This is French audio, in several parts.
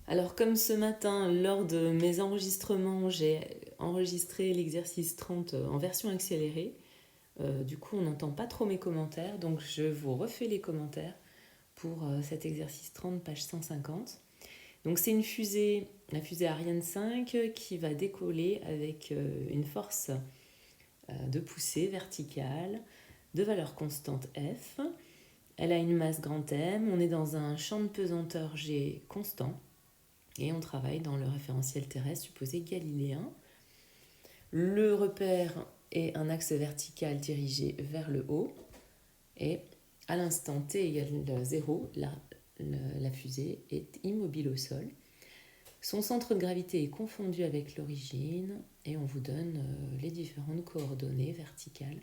Alors comme ce matin, lors de mes enregistrements, j'ai enregistré l'exercice 30 en version accélérée. Du coup, on n'entend pas trop mes commentaires, donc je vous refais les commentaires pour cet exercice 30, page 150. Donc c'est une fusée, la fusée Ariane 5, qui va décoller avec une force de poussée verticale de valeur constante F. Elle a une masse grand M, on est dans un champ de pesanteur G constant et on travaille dans le référentiel terrestre supposé galiléen. Le repère est un axe vertical dirigé vers le haut et à l'instant t égale 0, la fusée est immobile au sol. Son centre de gravité est confondu avec l'origine et on vous donne les différentes coordonnées verticales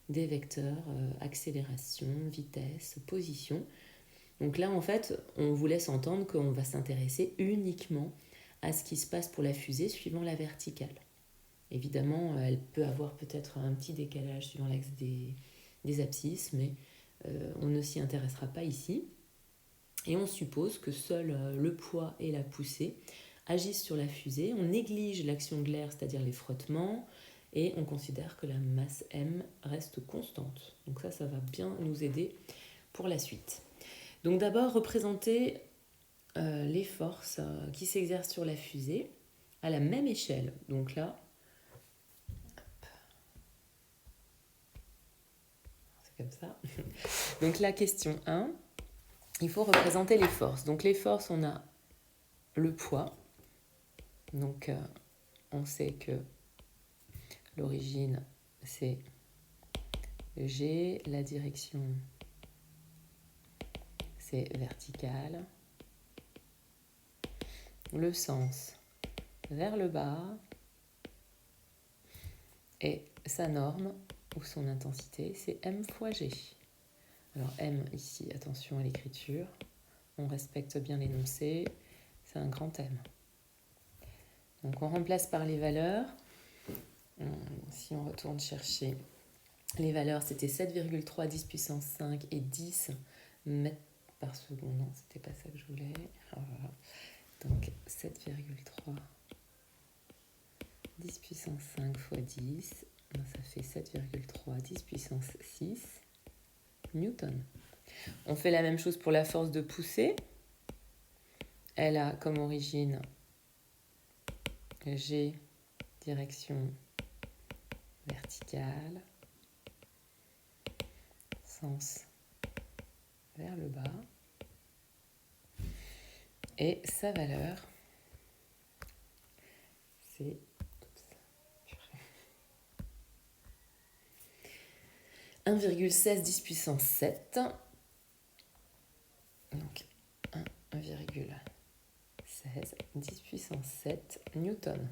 des vecteurs accélération, vitesse, position. Donc là, en fait, on vous laisse entendre qu'on va s'intéresser uniquement à ce qui se passe pour la fusée suivant la verticale. Évidemment, elle peut avoir peut-être un petit décalage suivant l'axe des abscisses, mais on ne s'y intéressera pas ici. Et on suppose que seul le poids et la poussée agissent sur la fusée. On néglige l'action de l'air, c'est-à-dire les frottements, et on considère que la masse M reste constante. Donc ça va bien nous aider pour la suite. Donc d'abord, représenter les forces qui s'exercent sur la fusée à la même échelle. Donc là, c'est comme ça. Donc la question 1, il faut représenter les forces. Donc les forces, on a le poids. Donc on sait que l'origine, c'est G, la direction, c'est vertical. Le sens, vers le bas. Et sa norme, ou son intensité, c'est M fois G. Alors M, ici, attention à l'écriture. On respecte bien l'énoncé. C'est un grand M. Donc on remplace par les valeurs. Si on retourne chercher les valeurs, c'était 7,3, 10 puissance 5 et 10 mètres par seconde. Non, c'était pas ça que je voulais. Voilà. Donc 7,3, 10 puissance 5 fois 10, ça fait 7,3, 10 puissance 6 newton. On fait la même chose pour la force de poussée. Elle a comme origine G, direction verticale, sens vers le bas. Et sa valeur, c'est 1,16 10 puissance 7. Donc 1,16 10 puissance 7 newton.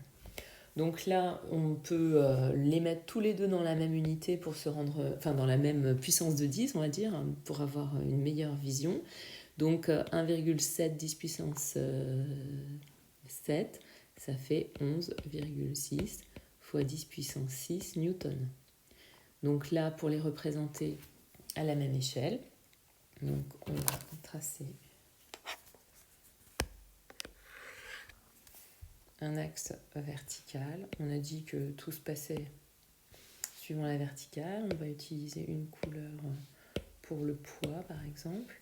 Donc là, on peut les mettre tous les deux dans la même unité pour se rendre, enfin dans la même puissance de 10, on va dire, pour avoir une meilleure vision. Donc 1,7 10 puissance 7, ça fait 11,6 fois 10 puissance 6 newton. Donc là, pour les représenter à la même échelle, donc on va tracer un axe vertical. On a dit que tout se passait suivant la verticale. On va utiliser une couleur pour le poids, par exemple.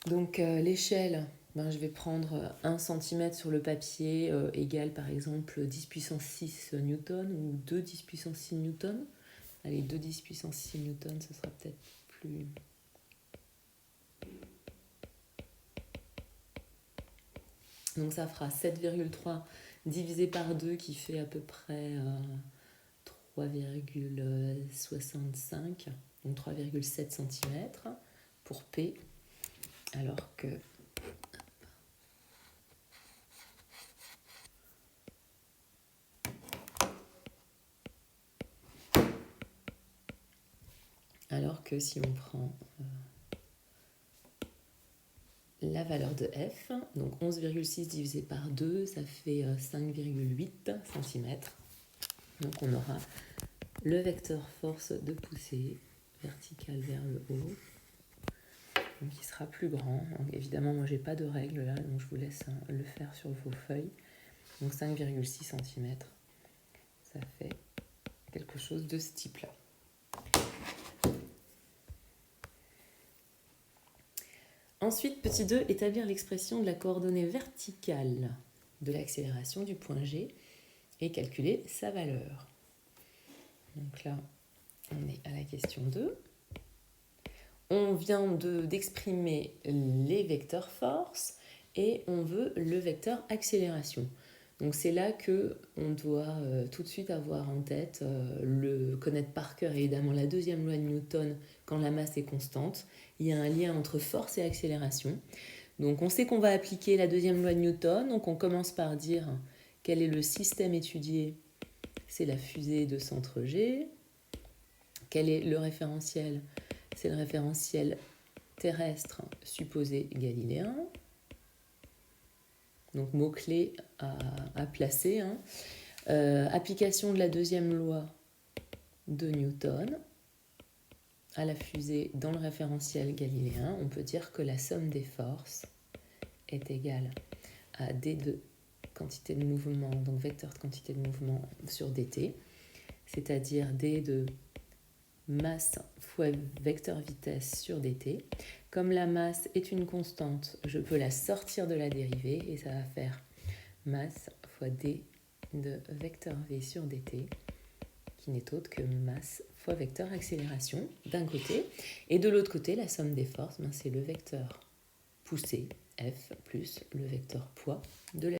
Donc l'échelle, je vais prendre 1 cm sur le papier égale par exemple 10 puissance 6 newton ou 2 10 puissance 6 newton. Allez, 2 10 puissance 6 newton, ce sera peut-être plus... Donc ça fera 7,3 divisé par 2 qui fait à peu près 3,65, donc 3,7 cm pour P, alors que si on prend la valeur de F, donc 11,6 divisé par 2, ça fait 5,8 cm. Donc on aura le vecteur force de poussée verticale vers le haut donc il sera plus grand. Donc, évidemment, moi, j'ai pas de règle là, donc je vous laisse le faire sur vos feuilles. Donc 5,6 cm, ça fait quelque chose de ce type-là. Ensuite, petit 2, établir l'expression de la coordonnée verticale de l'accélération du point G et calculer sa valeur. Donc là, on est à la question 2. On vient d'exprimer les vecteurs force et on veut le vecteur accélération. Donc c'est là qu'on doit tout de suite avoir en tête, connaître par cœur évidemment la deuxième loi de Newton quand la masse est constante. Il y a un lien entre force et accélération. Donc on sait qu'on va appliquer la deuxième loi de Newton, donc on commence par dire quel est le système étudié, c'est la fusée de centre G. Quel est le référentiel? C'est le référentiel terrestre supposé galiléen. Donc mot-clé à placer. Application de la deuxième loi de Newton à la fusée dans le référentiel galiléen. On peut dire que la somme des forces est égale à d de quantité de mouvement, donc vecteur de quantité de mouvement sur dt, c'est-à-dire d de masse fois vecteur vitesse sur dt. Comme la masse est une constante, je peux la sortir de la dérivée et ça va faire masse fois d de vecteur v sur dt, qui n'est autre que masse fois vecteur accélération d'un côté. Et de l'autre côté, la somme des forces, c'est le vecteur poussé, F, plus le vecteur poids de la